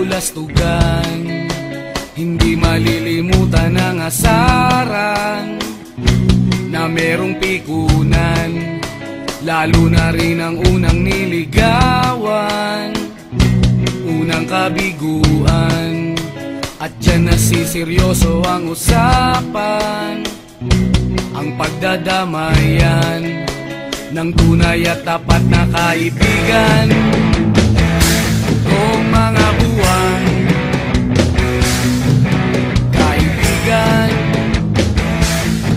kabulastugan, hindi malilimutan ang asaran na merong pikunan, lalo na rin ang unang niligawan, unang kabiguan. At dyan nasiseryoso ang usapan, ang pagdadamayan ng tunay at tapat na kaibigan. Kung mga buwan, kaibigan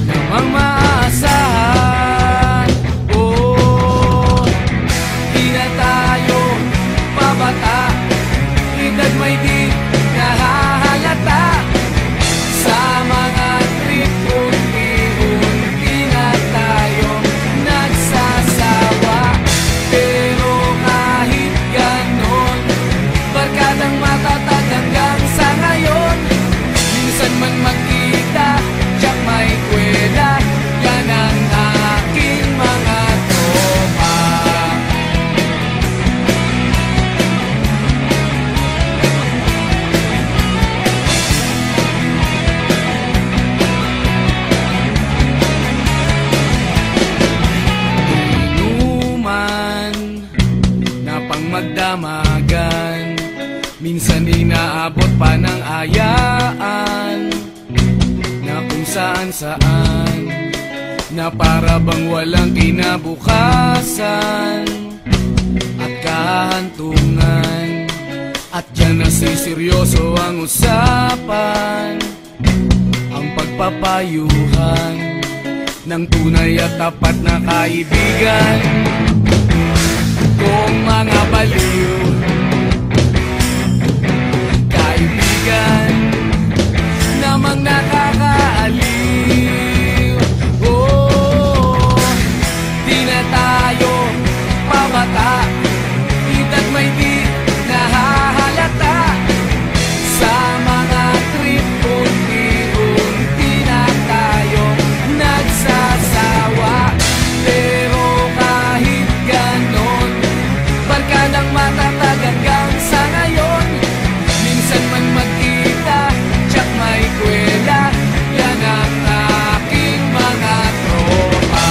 namang maaasahan. Oh, di na tayo pabata, edad may di nahahalata. Sa mga trip unti-unti na tayo nagsasawa. Pero kahit ganon, barkadang matatag hanggang sa ngayon. Minsan man magkita, tiyak may kwela, yan ang aking mga tropa. Inuman na pang magdamagan, minsan inaabot pa ng ayaan, na kung saan-saan, na para bang walang kinabukasan at kahantungan. At dyan nasiseryoso ang usapan, ang pagpapayuhan ng tunay at tapat na kaibigan. Kung mga baliw, kaibigan namang nakakaaliw. Oh, di na tayo pabata, edad may di nahahalata. Sa mga trip unti-unti na tayo nagsasawa. Pero kahit ganon, barkadang matatag hanggang sa ngayon. Minsan man magkita, tiyak may kwela, yan ang aking mga tropa.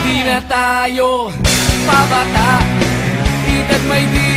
Di na tayo pabata, edad may di